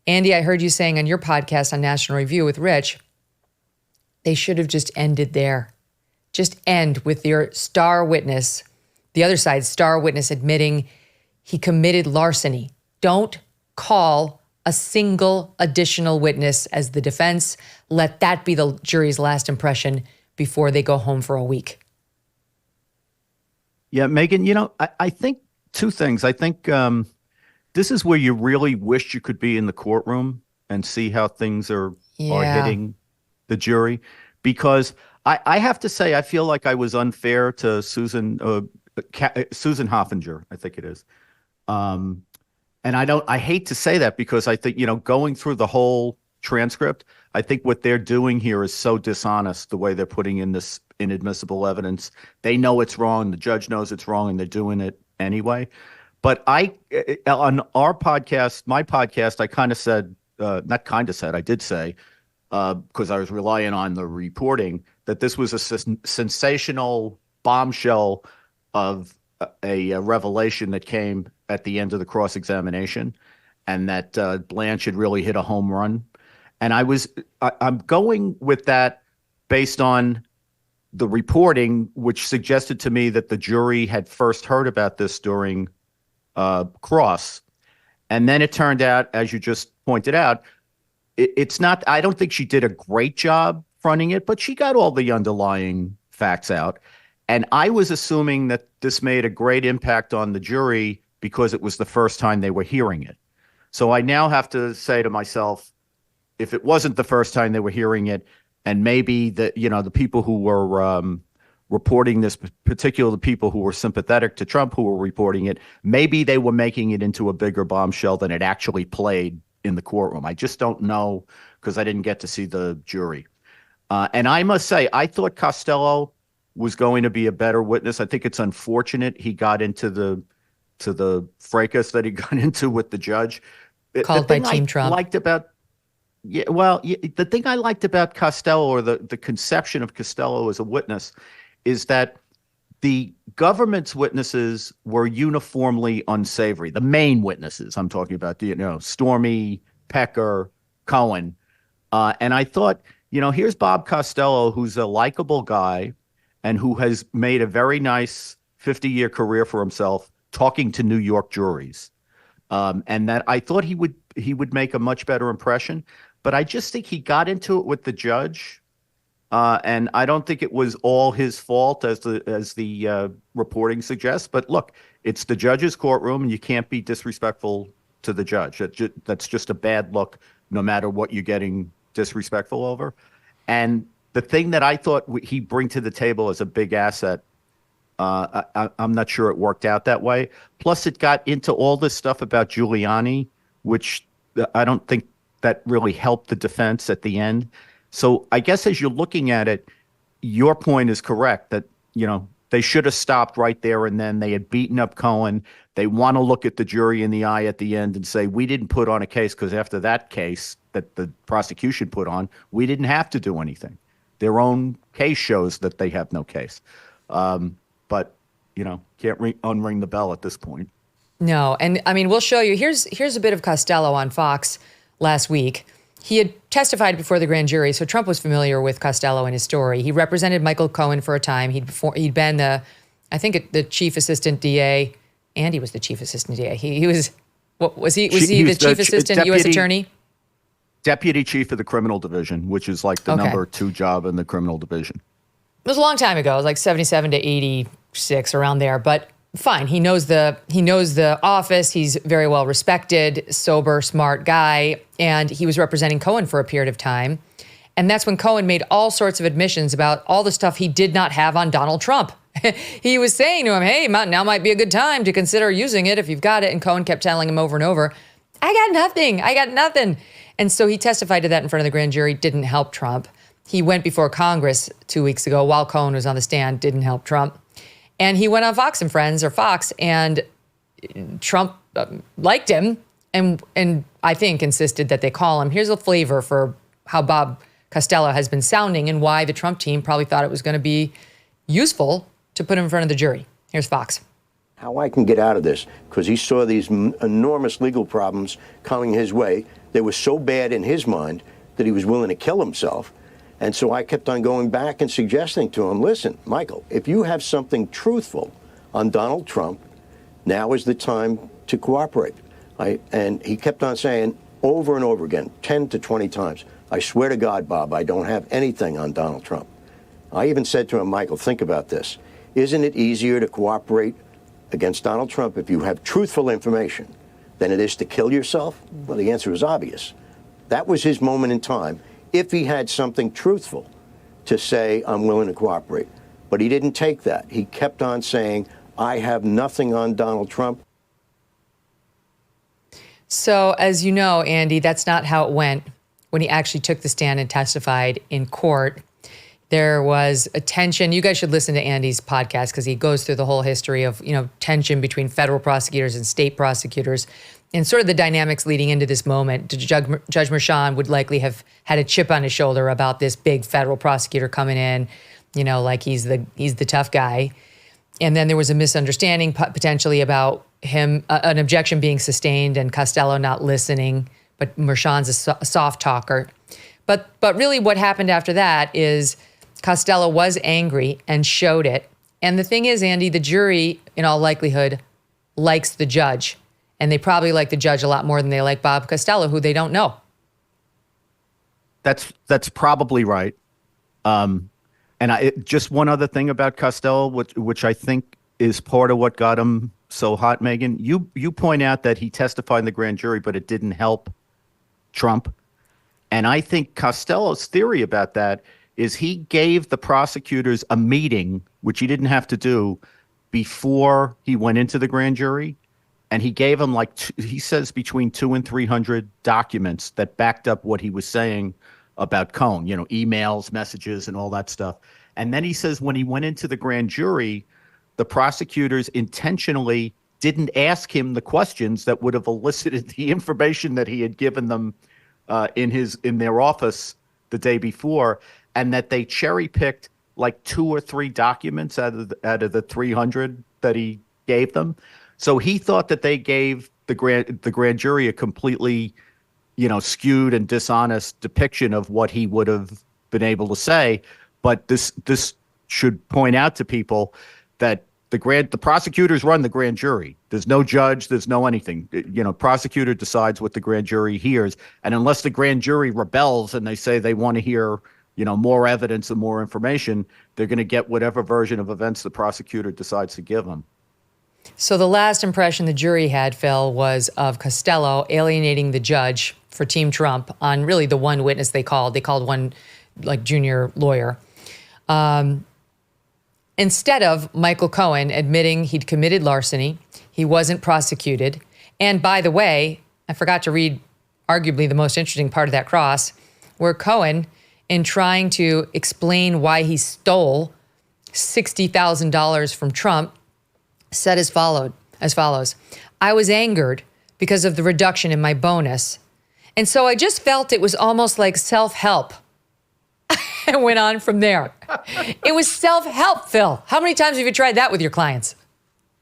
Andy, I heard you saying on your podcast on National Review with Rich, they should have just ended there. Just end with your star witness, the other side's star witness admitting he committed larceny. Don't call a single additional witness as the defense. Let that be the jury's last impression before they go home for a week. Yeah, Megyn, I think two things. I think this is where you really wish you could be in the courtroom and see how things are hitting the jury. Because I have to say, I feel like I was unfair to Susan Hoffinger, I think it is. And I hate to say that because I think, going through the whole transcript, I think what they're doing here is so dishonest, the way they're putting in this inadmissible evidence. They know it's wrong. The judge knows it's wrong, and they're doing it anyway. But on our podcast, my podcast, I kind of said, I did say, because I was relying on the reporting, that this was a sensational bombshell of a revelation that came at the end of the cross-examination, and that Blanche had really hit a home run. And I'm going with that based on the reporting, which suggested to me that the jury had first heard about this during cross. And then it turned out, as you just pointed out, it's not, I don't think she did a great job fronting it, but she got all the underlying facts out. And I was assuming that this made a great impact on the jury because it was the first time they were hearing it. So I now have to say to myself, if it wasn't the first time they were hearing it, and maybe the people who were reporting this, particularly the people who were sympathetic to Trump who were reporting it, maybe they were making it into a bigger bombshell than it actually played in the courtroom. I just don't know because I didn't get to see the jury. And I must say, I thought Costello was going to be a better witness. I think it's unfortunate he got into the fracas that he got into with the judge. Called by Team Trump. The thing I liked about Costello, or the conception of Costello as a witness, is that the government's witnesses were uniformly unsavory. The main witnesses I'm talking about, Stormy, Pecker, Cohen. And I thought, here's Bob Costello, who's a likable guy and who has made a very nice 50-year career for himself talking to New York juries. And that I thought he would make a much better impression. But I just think he got into it with the judge, and I don't think it was all his fault, as the reporting suggests. But look, it's the judge's courtroom, and you can't be disrespectful to the judge. That's just a bad look, no matter what you're getting disrespectful over. And the thing that I thought he'd bring to the table as a big asset, I'm not sure it worked out that way. Plus, it got into all this stuff about Giuliani, which I don't think that really helped the defense at the end. So I guess as you're looking at it, your point is correct that, they should have stopped right there and then. They had beaten up Cohen. They want to look at the jury in the eye at the end and say, we didn't put on a case because after that case that the prosecution put on, we didn't have to do anything. Their own case shows that they have no case. But, can't unring the bell at this point. No. And I mean, we'll show you. Here's a bit of Costello on Fox last week. He had testified before the grand jury, so Trump was familiar with Costello and his story. He represented Michael Cohen for a time. He'd been the chief assistant DA, and he was the chief assistant DA. He was the chief assistant U.S. attorney? Deputy chief of the criminal division, which is like the number 2 job in the criminal division. It was a long time ago. It was like 77 to 86, around there. But fine, he knows the office. He's very well respected, sober, smart guy, and he was representing Cohen for a period of time. And that's when Cohen made all sorts of admissions about all the stuff he did not have on Donald Trump. He was saying to him, hey, now might be a good time to consider using it if you've got it. And Cohen kept telling him over and over, I got nothing. And so he testified to that in front of the grand jury, didn't help Trump. He went before Congress 2 weeks ago while Cohen was on the stand, didn't help Trump. And he went on Fox and Friends, or Fox, and Trump liked him and I think insisted that they call him. Here's a flavor for how Bob Costello has been sounding and why the Trump team probably thought it was going to be useful to put him in front of the jury. Here's Fox. how I can get out of this, because he saw these enormous legal problems coming his way. They were so bad in his mind that he was willing to kill himself. And so I kept on going back and suggesting to him, listen, Michael, if you have something truthful on Donald Trump, now is the time to cooperate. And he kept on saying over and over again, 10 to 20 times, I swear to God, Bob, I don't have anything on Donald Trump. I even said to him, Michael, think about this. Isn't it easier to cooperate against Donald Trump if you have truthful information than it is to kill yourself? Well, the answer is obvious. That was his moment in time. If he had something truthful to say, I'm willing to cooperate. But he didn't take that. He kept on saying, I have nothing on Donald Trump. So, as you know, Andy, that's not how it went when he actually took the stand and testified in court. There was a tension. You guys should listen to Andy's podcast because he goes through the whole history of, tension between federal prosecutors and state prosecutors and sort of the dynamics leading into this moment. Judge Merchan would likely have had a chip on his shoulder about this big federal prosecutor coming in, like he's the tough guy. And then there was a misunderstanding potentially about him, an objection being sustained and Costello not listening, but Merchan's a soft talker. But really what happened after that is Costello was angry and showed it. And the thing is, Andy, the jury, in all likelihood, likes the judge. And they probably like the judge a lot more than they like Bob Costello, who they don't know. That's probably right. Just one other thing about Costello, which I think is part of what got him so hot, Megyn. You point out that he testified in the grand jury, but it didn't help Trump. And I think Costello's theory about that is he gave the prosecutors a meeting, which he didn't have to do, before he went into the grand jury. And he gave them he says between 200 and 300 documents that backed up what he was saying about Cohen, emails, messages, and all that stuff. And then he says when he went into the grand jury, the prosecutors intentionally didn't ask him the questions that would have elicited the information that he had given them in their office the day before, and that they cherry picked 2 or 3 documents out of the 300 that he gave them. So he thought that they gave the grand jury a completely, skewed and dishonest depiction of what he would have been able to say. But this should point out to people that the prosecutors run the grand jury. There's no judge. There's no anything. Prosecutor decides what the grand jury hears. And unless the grand jury rebels and they say they want to hear, more evidence and more information, they're going to get whatever version of events the prosecutor decides to give them. So the last impression the jury had, Phil, was of Costello alienating the judge for Team Trump on really the one witness they called. They called one junior lawyer. Instead of Michael Cohen admitting he'd committed larceny, he wasn't prosecuted. And by the way, I forgot to read arguably the most interesting part of that cross, where Cohen, in trying to explain why he stole $60,000 from Trump, said as follows, I was angered because of the reduction in my bonus. And so I just felt it was almost like self-help. And went on from there. It was self-help, Phil. How many times have you tried that with your clients?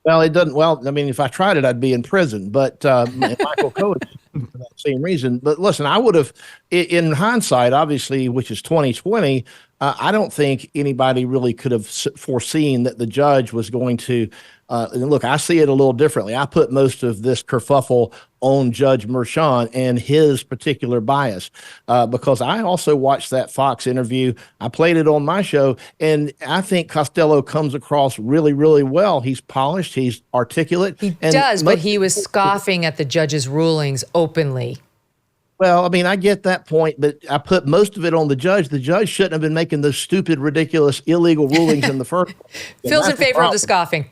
Well, it doesn't. Well, I mean, if I tried it, I'd be in prison. But Michael Cohen, for that same reason. But listen, I would have, in hindsight, obviously, which is 2020, I don't think anybody really could have foreseen that the judge was going to. And look, I see it a little differently. I put most of this kerfuffle on Judge Merchan and his particular bias, because I also watched that Fox interview. I played it on my show, and I think Costello comes across really, really well. He's polished. He's articulate. He does, but he was scoffing at the judge's rulings openly. Well, I mean, I get that point, but I put most of it on the judge. The judge shouldn't have been making those stupid, ridiculous, illegal rulings in the first place. Phil's in favor of the scoffing.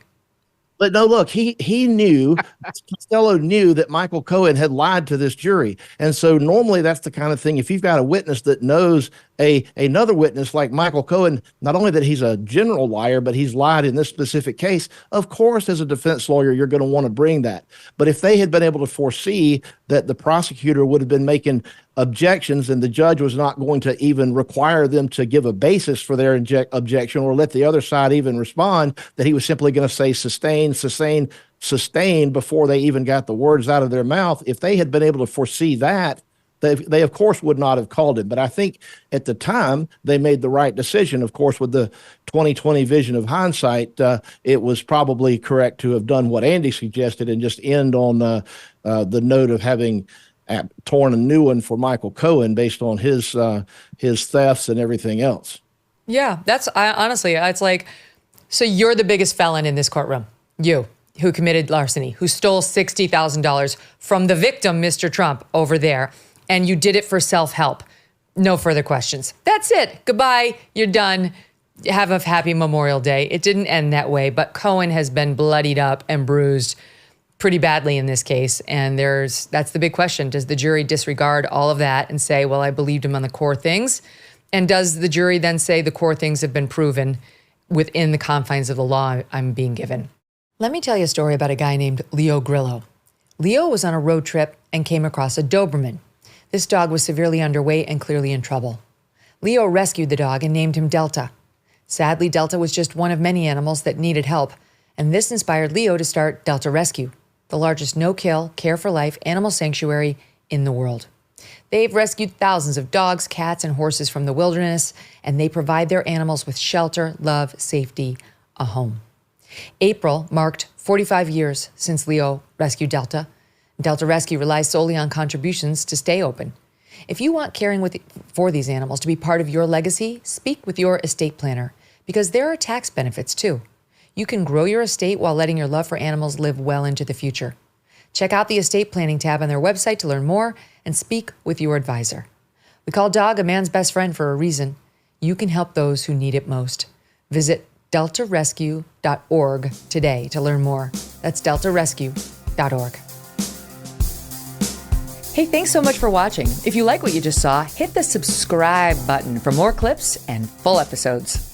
But no, look, he knew, Costello knew that Michael Cohen had lied to this jury. And so normally that's the kind of thing, if you've got a witness that knows another witness like Michael Cohen, not only that he's a general liar, but he's lied in this specific case, of course, as a defense lawyer, you're going to want to bring that. But if they had been able to foresee that the prosecutor would have been making objections and the judge was not going to even require them to give a basis for their objection or let the other side even respond, that he was simply going to say sustained before they even got the words out of their mouth. If they had been able to foresee that, they of course would not have called it. But I think at the time they made the right decision. Of course, with the 2020 vision of hindsight, it was probably correct to have done what Andy suggested and just end on the note of having torn a new one for Michael Cohen based on his thefts and everything else. Yeah, honestly, it's like, so you're the biggest felon in this courtroom. You, who committed larceny, who stole $60,000 from the victim, Mr. Trump, over there. And you did it for self-help. No further questions. That's it. Goodbye. You're done. Have a happy Memorial Day. It didn't end that way, but Cohen has been bloodied up and bruised pretty badly in this case. And that's the big question. Does the jury disregard all of that and say, well, I believed him on the core things? And does the jury then say the core things have been proven within the confines of the law I'm being given? Let me tell you a story about a guy named Leo Grillo. Leo was on a road trip and came across a Doberman. This dog was severely underweight and clearly in trouble. Leo rescued the dog and named him Delta. Sadly, Delta was just one of many animals that needed help, and this inspired Leo to start Delta Rescue, the largest no-kill, care-for-life animal sanctuary in the world. They've rescued thousands of dogs, cats, and horses from the wilderness, and they provide their animals with shelter, love, safety, a home. April marked 45 years since Leo rescued Delta. Delta Rescue relies solely on contributions to stay open. If you want caring for these animals to be part of your legacy, speak with your estate planner, because there are tax benefits too. You can grow your estate while letting your love for animals live well into the future. Check out the estate planning tab on their website to learn more and speak with your advisor. We call dog a man's best friend for a reason. You can help those who need it most. Visit deltarescue.org today to learn more. That's deltarescue.org. Hey, thanks so much for watching. If you like what you just saw, hit the subscribe button for more clips and full episodes.